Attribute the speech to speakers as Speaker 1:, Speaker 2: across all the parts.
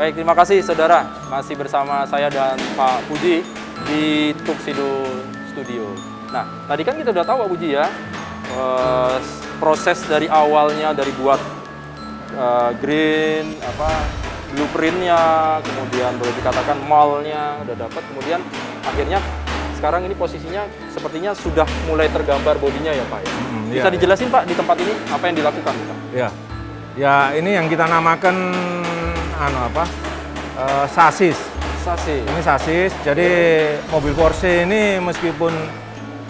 Speaker 1: Baik, terima kasih saudara. Masih bersama saya dan Pak Puji di Tuxedo Studio. Nah, tadi kan kita udah tahu Pak Puji ya, proses dari awalnya dari buat green, blueprintnya, kemudian boleh dikatakan moldnya udah dapat, kemudian akhirnya sekarang ini posisinya sepertinya sudah mulai tergambar bodinya ya Pak ya. Bisa dijelasin Pak di tempat ini apa yang dilakukan Pak?
Speaker 2: Ya ini yang kita namakan sasis.
Speaker 1: Sasis.
Speaker 2: Ini sasis. Jadi mobil Porsche ini meskipun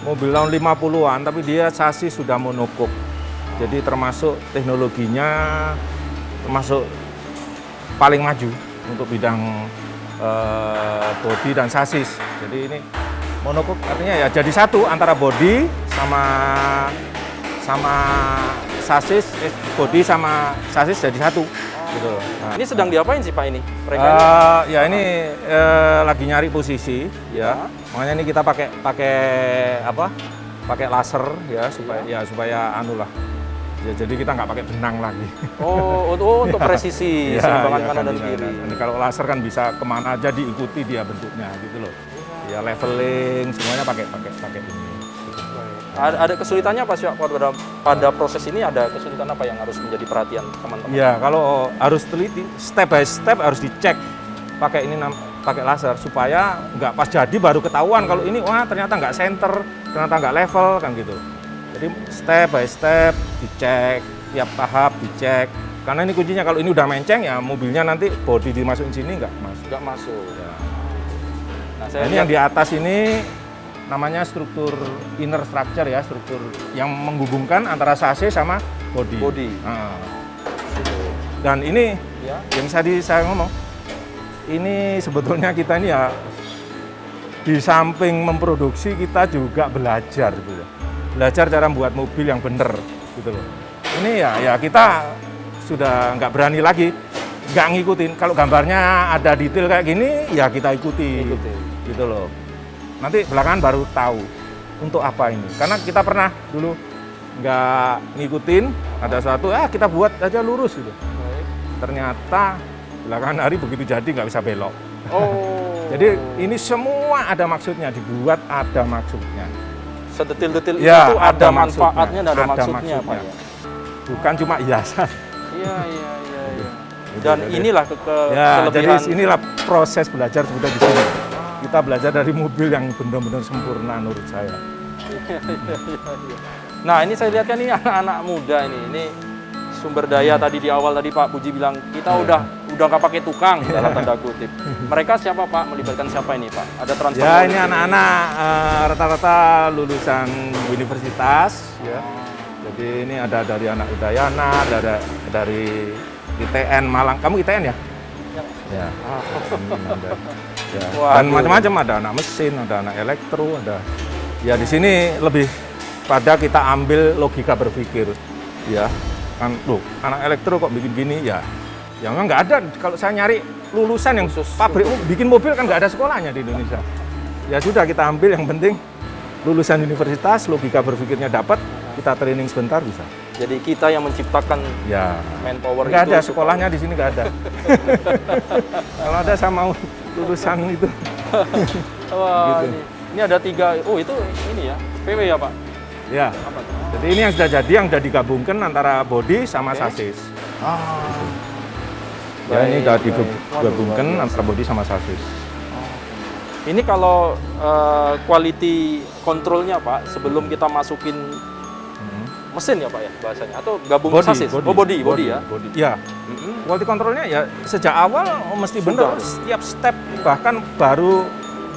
Speaker 2: mobil tahun 50-an tapi dia sasis sudah monokok. Jadi termasuk teknologinya termasuk paling maju untuk bidang bodi dan sasis. Jadi ini monokok artinya ya jadi satu antara bodi sama sasis, bodi sama sasis jadi satu. Gitu.
Speaker 1: Nah, ini sedang diapain sih Pak ini?
Speaker 2: Ya ini lagi nyari posisi ya. Makanya ini kita pakai laser ya supaya lah. Ya, jadi kita nggak pakai benang lagi.
Speaker 1: Untuk presisi seimbangan kanan dan kiri.
Speaker 2: Ini kalau laser kan bisa kemana aja diikuti dia bentuknya gitu loh. Ya leveling semuanya pakai ini.
Speaker 1: Ada kesulitannya apa sih pada proses ini, ada kesulitan apa yang harus menjadi perhatian teman-teman?
Speaker 2: Ya kalau harus teliti, step by step harus dicek pakai laser supaya nggak pas jadi baru ketahuan kalau ini ternyata nggak center, ternyata nggak level kan gitu. Jadi step by step dicek, tiap tahap dicek. Karena ini kuncinya kalau ini udah menceng ya mobilnya nanti bodi dimasukin sini nggak masuk. Ya. Nah, ini yang di atas ini namanya struktur inner structure ya, struktur yang menghubungkan antara sasis sama bodi. Nah. Dan ini yang saya ngomong, ini sebetulnya kita ini ya di samping memproduksi kita juga belajar gitu. Belajar cara membuat mobil yang benar gitu loh. Ini ya kita sudah nggak berani lagi nggak ngikutin. Kalau gambarnya ada detail kayak gini ya kita ikuti. Gitu loh. Nanti belakangan baru tahu untuk apa ini. Karena kita pernah dulu nggak ngikutin, ada suatu kita buat aja lurus gitu. Ternyata belakangan hari begitu jadi nggak bisa belok. Jadi ini semua ada maksudnya, dibuat ada maksudnya.
Speaker 1: Sedetil-detil itu ada manfaatnya dan ada maksudnya Pak ya.
Speaker 2: Bukan cuma hiasan.
Speaker 1: Iya. Dan inilah kelebihan.
Speaker 2: Jadi inilah proses belajar sudah di sini. Kita belajar dari mobil yang benar-benar sempurna menurut saya.
Speaker 1: Nah ini saya lihat kan ini anak-anak muda ini sumber daya tadi di awal tadi Pak Puji bilang kita udah nggak pakai tukang dalam tanda kutip. Mereka siapa Pak? Melibatkan siapa ini Pak? Ada transfer?
Speaker 2: Ya ini anak-anak rata-rata lulusan universitas. Ya. Jadi ini ada dari anak Udayana, ada dari ITN Malang. Kamu ITN ya? Ya. Dan macam-macam, ada anak mesin, ada anak elektro, ada. Ya di sini lebih pada kita ambil logika berpikir, ya kan, anak elektro kok bikin gini ya. Ya memang nggak ada. Kalau saya nyari lulusan yang pabrik bikin mobil kan nggak ada sekolahnya di Indonesia. Ya sudah kita ambil yang penting lulusan universitas, logika berpikirnya dapat, kita training sebentar bisa.
Speaker 1: Jadi kita yang menciptakan manpower itu.
Speaker 2: Nggak ada sekolahnya di sini nggak ada. Kalau ada saya mau lulusan itu.
Speaker 1: Wah, gitu. Ini ada 3. Itu ini ya, PW ya Pak?
Speaker 2: Ya. Jadi ini yang sudah jadi, yang sudah digabungkan antara bodi sama sasis. Ya ini sudah digabungkan antara bodi sama sasis.
Speaker 1: Ini kalau quality controlnya Pak, sebelum kita masukin mesin ya Pak ya bahasanya, atau gabung sasis? Bodi ya?
Speaker 2: Bodi. Ya. Quality controlnya ya sejak awal mesti benar, setiap step, bahkan baru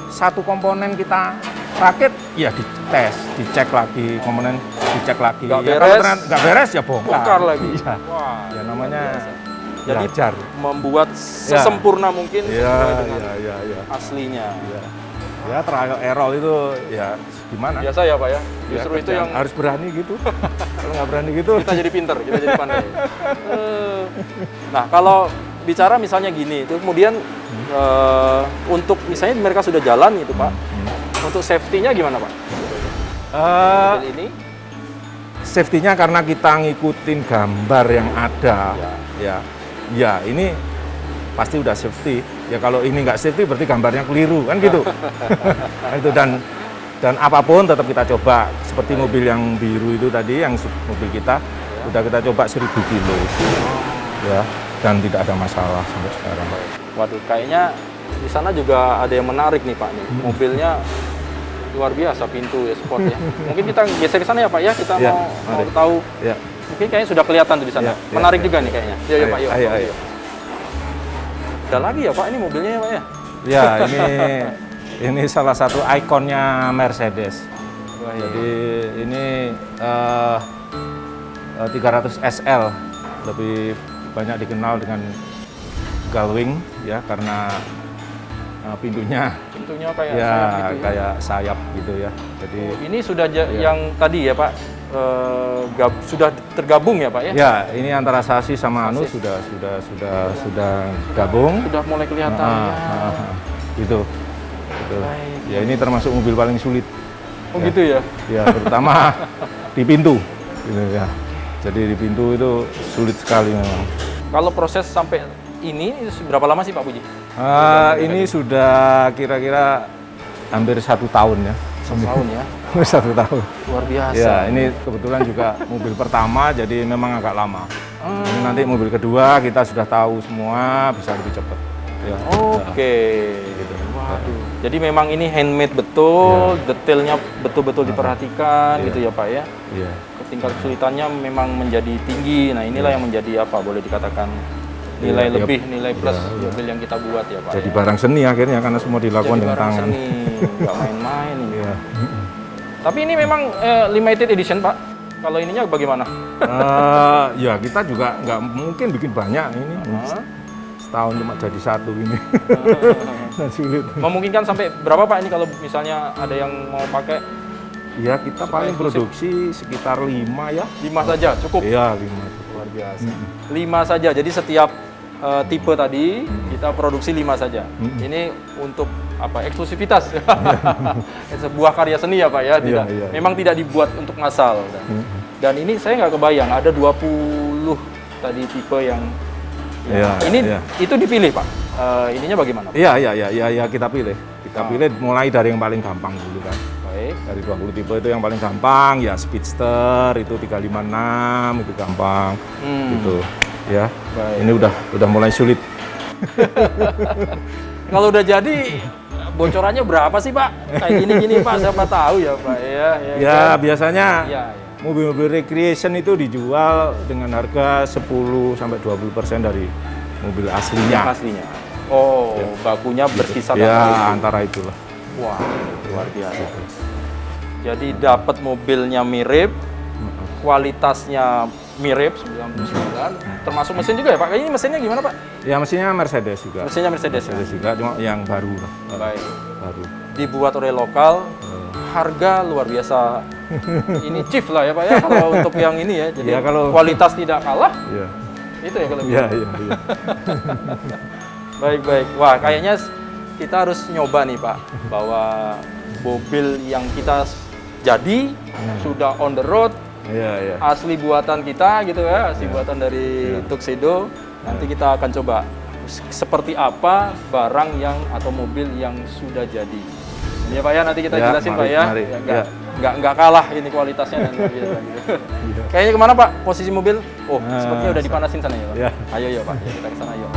Speaker 2: satu komponen kita rakit ya dites, dicek lagi komponen, dicek lagi. Nggak beres ya bongkar
Speaker 1: lagi.
Speaker 2: Ya.
Speaker 1: Wah,
Speaker 2: ya namanya
Speaker 1: jadi
Speaker 2: belajar.
Speaker 1: Membuat sesempurna mungkin dengan aslinya.
Speaker 2: Ya trial error itu ya gimana?
Speaker 1: Biasa ya Pak ya. Justru itu yang
Speaker 2: harus berani gitu. Kalau nggak berani gitu
Speaker 1: kita jadi pinter, kita jadi pandai. Nah kalau bicara misalnya gini, itu kemudian untuk misalnya mereka sudah jalan gitu Pak, untuk safety-nya gimana Pak? Ini
Speaker 2: safety-nya karena kita ngikutin gambar yang ada, ya ini pasti udah safety. Ya kalau ini nggak safety berarti gambarnya keliru kan gitu. Nah, itu dan apapun tetap kita coba. Seperti mobil yang biru itu tadi, yang mobil kita udah kita coba 1000 kilo, ya, dan tidak ada masalah sampai sekarang.
Speaker 1: Waduh, kayaknya di sana juga ada yang menarik nih Pak nih. Mobilnya luar biasa, pintu ya sport ya. Mungkin kita geser ke sana ya Pak ya, kita
Speaker 2: Ya,
Speaker 1: mau
Speaker 2: mari.
Speaker 1: tahu.
Speaker 2: Ya,
Speaker 1: Mungkin kayaknya sudah kelihatan tuh di sana.
Speaker 2: Ya, ya,
Speaker 1: Menarik
Speaker 2: ya.
Speaker 1: juga nih kayaknya. Yuk, yuk Pak, yuk.
Speaker 2: Ayo.
Speaker 1: Ada lagi ya Pak ini mobilnya ya Pak ya?
Speaker 2: Ya, ini salah satu ikonnya Mercedes.
Speaker 1: Wah, iya.
Speaker 2: Jadi ini 300 SL, lebih banyak dikenal dengan Gullwing ya, karena pintunya
Speaker 1: Pintunya kayak
Speaker 2: ya
Speaker 1: sayap gitu ya.
Speaker 2: kayak sayap gitu ya. Jadi
Speaker 1: Ini sudah
Speaker 2: Iya.
Speaker 1: yang tadi ya Pak, sudah tergabung ya Pak ya?
Speaker 2: ya ini antara sasis sama anu
Speaker 1: Sasis.
Speaker 2: sudah gabung.
Speaker 1: Sudah mulai kelihatan.
Speaker 2: Gitu.
Speaker 1: Baik.
Speaker 2: Ya ini termasuk mobil paling sulit.
Speaker 1: Oh
Speaker 2: Ya.
Speaker 1: gitu ya?
Speaker 2: Ya, terutama di pintu. Gitu ya. Jadi di pintu itu sulit sekali memang.
Speaker 1: Kalau proses sampai ini berapa lama sih Pak Puji?
Speaker 2: Ini sudah kira-kira hampir 1 tahun ya.
Speaker 1: 1 tahun ya?
Speaker 2: 1 tahun.
Speaker 1: Luar biasa.
Speaker 2: Ya, ini kebetulan juga mobil pertama, jadi memang agak lama.
Speaker 1: Ah.
Speaker 2: Ini nanti mobil kedua kita sudah tahu semua, bisa lebih cepat. Ya.
Speaker 1: Oke. Waduh. Jadi memang ini handmade betul, detailnya betul-betul diperhatikan
Speaker 2: Iya.
Speaker 1: gitu ya Pak ya.
Speaker 2: Iya.
Speaker 1: Tingkat kesulitannya memang menjadi tinggi. Nah inilah yang menjadi apa? Boleh dikatakan nilai
Speaker 2: Iya,
Speaker 1: lebih, nilai plus
Speaker 2: iya.
Speaker 1: mobil yang kita buat ya Pak.
Speaker 2: Jadi
Speaker 1: ya.
Speaker 2: barang seni akhirnya karena semua dilakukan
Speaker 1: Jadi
Speaker 2: dengan
Speaker 1: barang
Speaker 2: tangan.
Speaker 1: seni, nggak main-main ini.
Speaker 2: Iya.
Speaker 1: Tapi ini memang limited edition Pak. Kalau ininya bagaimana?
Speaker 2: Ya kita juga nggak mungkin bikin banyak ini.
Speaker 1: Hah?
Speaker 2: Setahun cuma jadi 1 ini. Nah, sulit.
Speaker 1: Memungkinkan sampai berapa Pak ini kalau misalnya ada yang mau pakai
Speaker 2: Ya kita paling
Speaker 1: eksklusif.
Speaker 2: produksi sekitar 5 ya.
Speaker 1: 5 saja cukup?
Speaker 2: Iya 5.
Speaker 1: Luar biasa. 5 saja. Jadi setiap tipe tadi kita produksi 5 saja. Ini untuk apa? Eksklusivitas. Sebuah karya seni ya Pak ya. Tidak.
Speaker 2: Iya.
Speaker 1: Memang tidak dibuat untuk massal. Dan ini saya nggak kebayang ada 20 tadi tipe yang
Speaker 2: Iya,
Speaker 1: ini
Speaker 2: iya.
Speaker 1: itu dipilih Pak. Ininya bagaimana? Pak?
Speaker 2: Iya, kita pilih. Kita pilih mulai dari yang paling gampang dulu kan.
Speaker 1: Baik.
Speaker 2: Dari 20 tipe itu yang paling gampang ya Speedster itu 356 itu gampang gitu ya.
Speaker 1: Baik.
Speaker 2: Ini udah mulai sulit.
Speaker 1: Kalau udah jadi bocorannya berapa sih Pak? Kayak gini-gini Pak, siapa tahu ya Pak ya.
Speaker 2: Ya
Speaker 1: kan?
Speaker 2: biasanya
Speaker 1: Iya.
Speaker 2: mobil-mobil recreation itu dijual dengan harga 10-20% dari mobil aslinya.
Speaker 1: Aslinya. Oh, bakunya berkisar
Speaker 2: Ya
Speaker 1: antara itu.
Speaker 2: antara itulah.
Speaker 1: Wah, luar biasa. Jadi dapat mobilnya mirip, kualitasnya mirip 99, termasuk mesin juga ya Pak. Ini mesinnya gimana Pak?
Speaker 2: Ya mesinnya Mercedes juga.
Speaker 1: Mesinnya Mercedes ya.
Speaker 2: Mercedes juga cuma yang baru lah.
Speaker 1: Baik.
Speaker 2: Baru.
Speaker 1: Dibuat oleh lokal, harga luar biasa. Ini chief lah ya Pak ya kalau untuk yang ini ya. Jadi
Speaker 2: Ya, kalau-
Speaker 1: kualitas tidak kalah,
Speaker 2: Iya.
Speaker 1: itu ya kalau
Speaker 2: Iya.
Speaker 1: Baik. Wah, kayaknya kita harus nyoba nih Pak, bahwa mobil yang kita jadi sudah on the road,
Speaker 2: Iya.
Speaker 1: asli buatan kita gitu ya, asli buatan dari Tuxedo. Nanti kita akan coba seperti apa barang yang atau mobil yang sudah jadi. Ini ya Pak ya, nanti kita
Speaker 2: Ya,
Speaker 1: jelasin
Speaker 2: mari,
Speaker 1: Pak ya.
Speaker 2: mari.
Speaker 1: Ya, nggak kalah ini kualitasnya dan luar biasa gitu. Kayaknya kemana Pak posisi mobil? Oh, sepertinya udah dipanasin sana ya Pak.
Speaker 2: Ya.
Speaker 1: Ayo Pak, ya, kita ke sana yuk.